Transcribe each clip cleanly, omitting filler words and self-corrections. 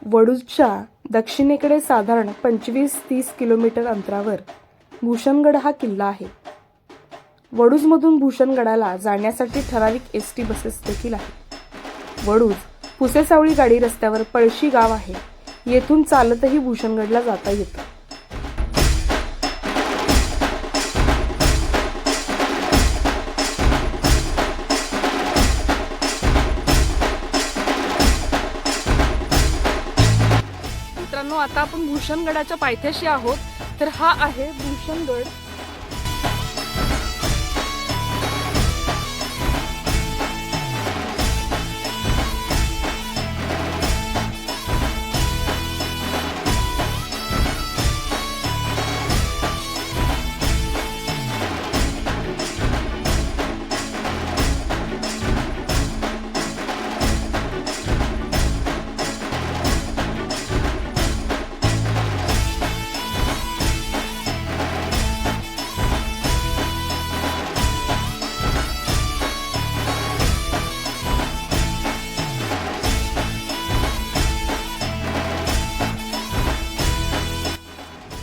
वडूजच्या दक्षिणेकडे साधारण 25-30 किलोमीटर अंतरावर भूषणगड हा किल्ला आहे. वडूजमधून भूषणगडाला जाण्यासाठी ठराविक एसटी बसेस देखील आहेत. वडूज पुसेसावळी गाडी रस्त्यावर पळशी गाव आहे. येथून चालतही भूषणगडला जाता येतं. मित्रांनो, आता आपण भूषणगडाच्या पायथ्याशी आहोत. तर हा आहे भूषणगड.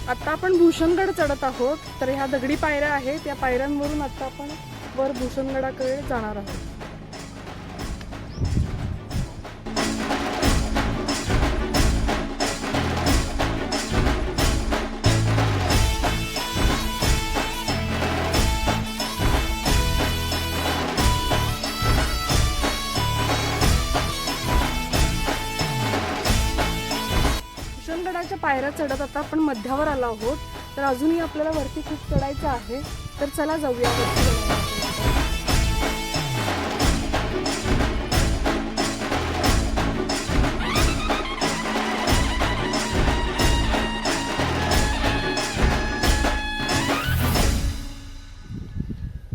आता आपण भूषणगड चढत आहोत. तर ह्या दगडी पायऱ्या आहेत. या पायऱ्यांवरून आता आपण वर भूषणगडाकडे जाणार आहोत. भूषणगडाच्या पायऱ्या चढत आता आपण मध्यावर आलो आहोत. तर अजूनही आपल्याला वरती खूप चढायचं आहे. तर चला जाऊया वरती.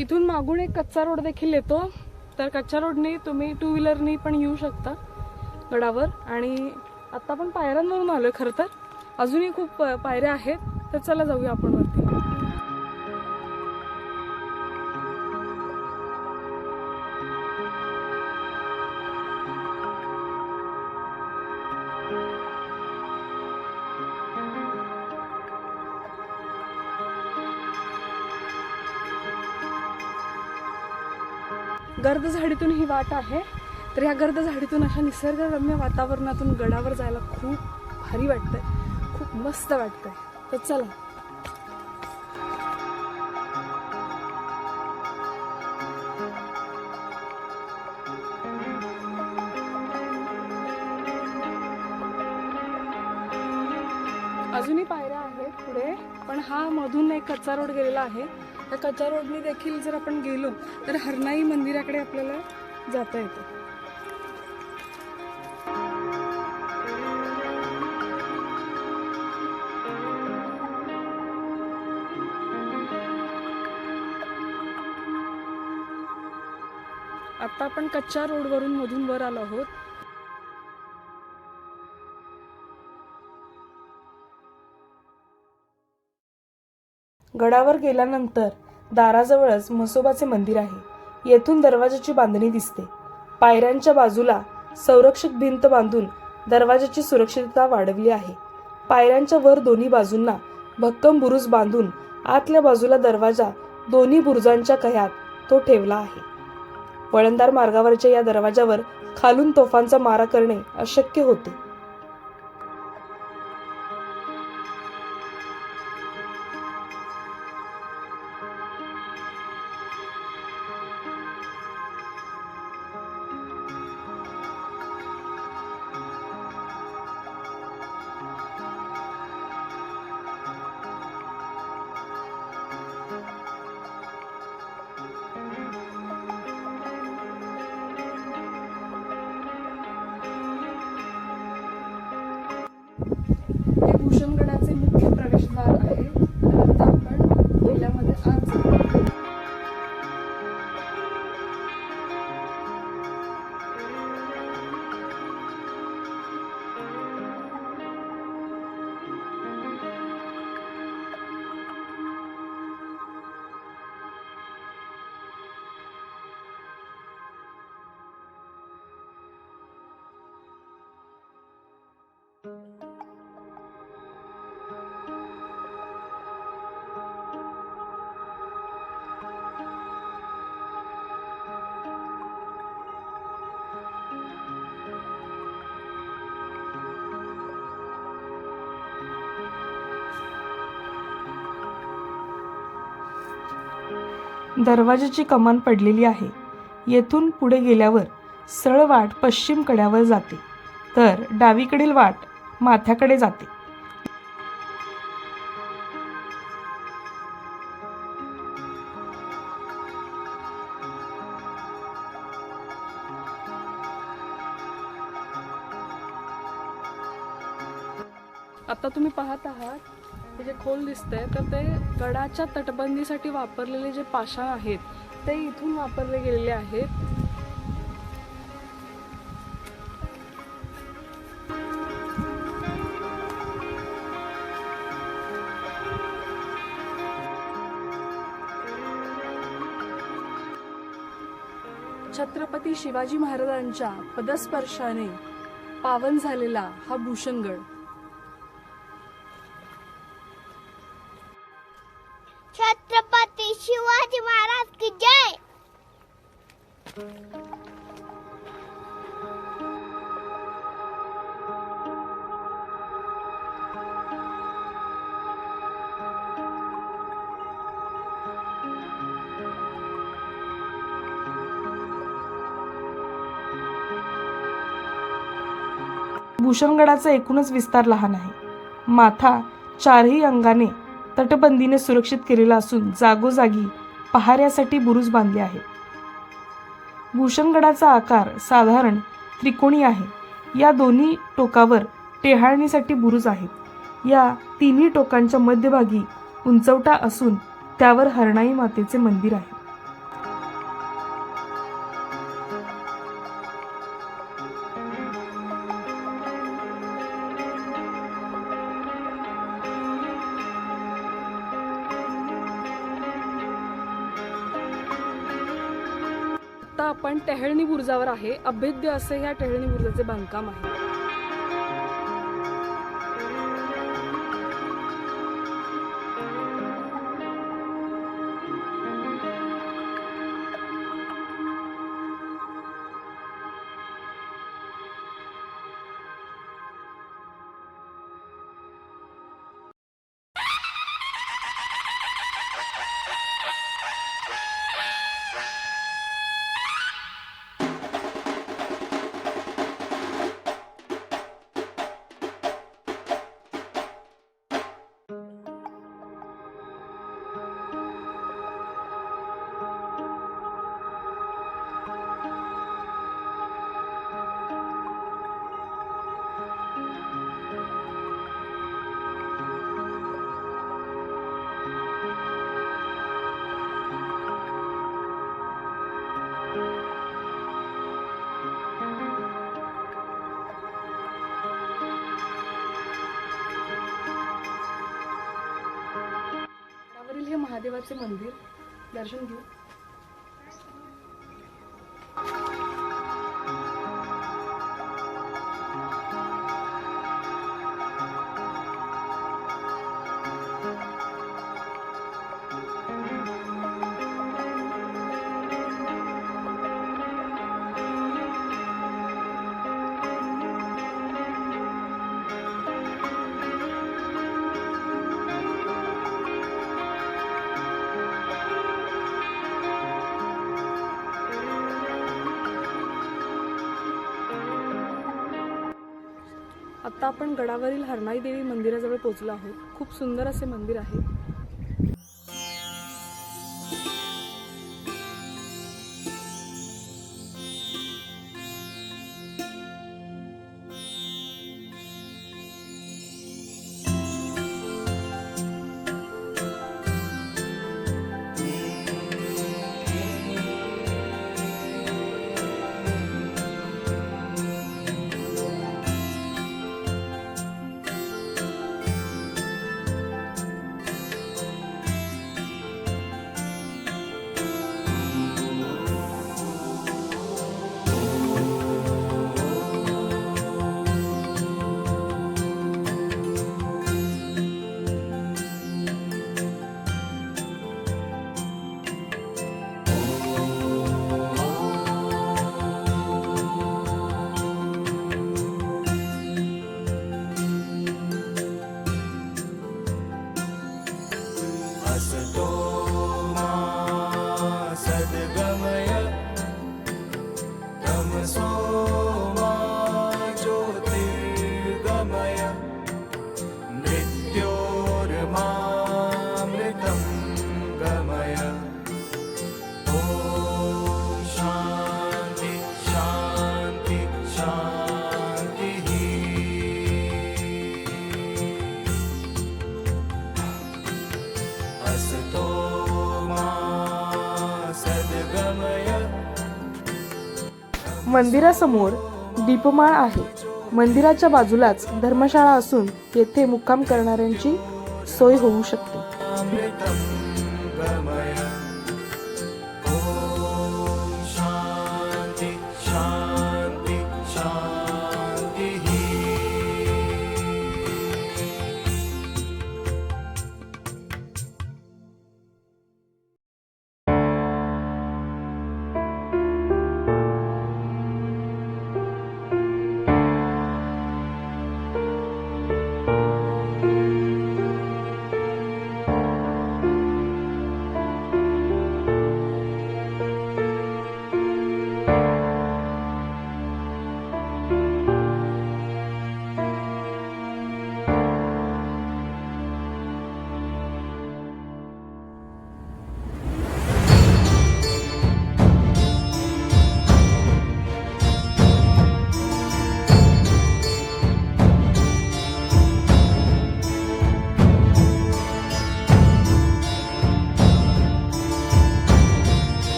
इथून मागून एक कच्चा रोड देखील येतो. तर कच्च्या रोडने तुम्ही 2 व्हीलरनी पण येऊ शकता गडावर. आणि आता आपण पायऱ्यांवरून आलोय. खरं तर अजूनही खूप पायऱ्या आहेत. तर चला जाऊया आपण वरती. गर्द झाडीतून ही वाट आहे. तर ह्या गर्द झाडीतून अशा निसर्गरम्य वातावरणातून गडावर जायला खूप भारी वाटतंय. खूप मस्त वाटतंय. तर चला. अजूनही पायऱ्या आहेत पुढे, पण हा मधून एक कच्चा रोड गेलेला आहे. त्या कच्च्या रोडने देखील जर आपण गेलो तर हरनाई मंदिराकडे आपल्याला जाता येतं. आता आपण कच्च्या रोडवरून मधून वर आलो आहोत. गडावर गेल्यानंतर दाराजवळच म्हसोबाचे मंदिर आहे. येथून दरवाजाची बांधणी दिसते. पायऱ्यांच्या बाजूला संरक्षक भिंत बांधून दरवाजाची सुरक्षितता वाढवली आहे. पायऱ्यांच्या वर दोन्ही बाजूंना भक्कम बुरुज बांधून आतल्या बाजूला दरवाजा दोन्ही बुरुजांच्या कह्यात तो ठेवला आहे. वळणदार मार्गावरच्या या दरवाजावर खालून तोफांचा मारा करणे अशक्य होते. हे भूषणगडाचे मुख्य प्रवेशद्वार आहे. तर आता आपण किल्ल्यामध्ये आत जाऊ. दरवाजाची कमान पडलेली आहे. येथून पुढे गेल्यावर सरळ वाट पश्चिम कड्यावर जाते, तर डावीकडील वाट माथ्याकडे जाते. आता तुम्ही पाहत आहात हे जे खोल दिसतंय, तर ते गडाच्या तटबंदीसाठी वापरलेले जे पाषाण आहेत ते इथून वापरले गेलेले आहेत. छत्रपती शिवाजी महाराजांच्या पदस्पर्शाने पावन झालेला हा भूषणगड. छत्रपती शिवाजी महाराज की जय. भूषणगडाचा एकूणच विस्तार लहान आहे. माथा चारही अंगाने तटबंदीने सुरक्षित केलेला असून जागोजागी पहाऱ्यासाठी बुरुज बांधले आहेत. भूषणगडाचा आकार साधारण त्रिकोणी आहे. या दोन्ही टोकावर टेहाळणीसाठी बुरुज आहेत. या तिन्ही टोकांच्या मध्यभागी उंचवटा असून त्यावर हरणाई मातेचे मंदिर आहे. आता आपण टेहळणी बुरुजावर आहे. अभेद्य असे या टेहळणी बुरुजाचे बांधकाम आहे. हे महादेवाचे मंदिर, दर्शन घेऊ. आता आपण गडावरील हरणाई देवी मंदिराजवळ पोहोचलो आहोत. खूप सुंदर असे मंदिर आहे. मंदिरासमोर दीपमाळ आहे. मंदिराच्या बाजूलाच धर्मशाळा असून येथे मुक्काम करणाऱ्यांची सोय होऊ शकते.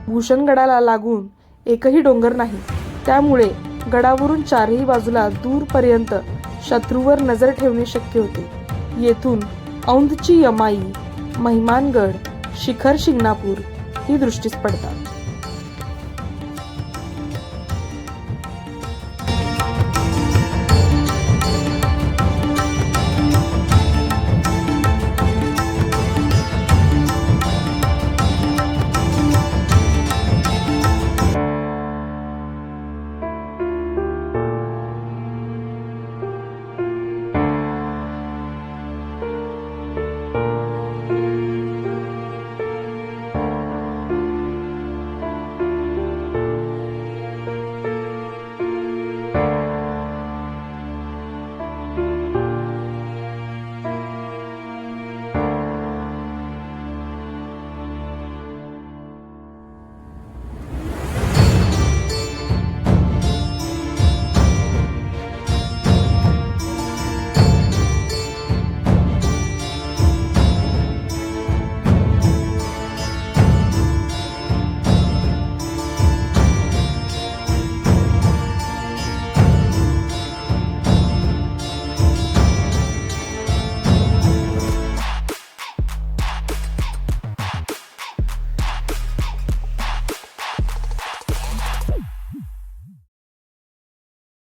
भूषणगडाला लागून एकही डोंगर नाही, त्यामुळे गडावरून चारही बाजूला दूरपर्यंत शत्रूवर नजर ठेवणे शक्य होते. येथून औंधची यमाई, महिमानगड, शिखर शिंगणापूर ही दृष्टीस पडतात.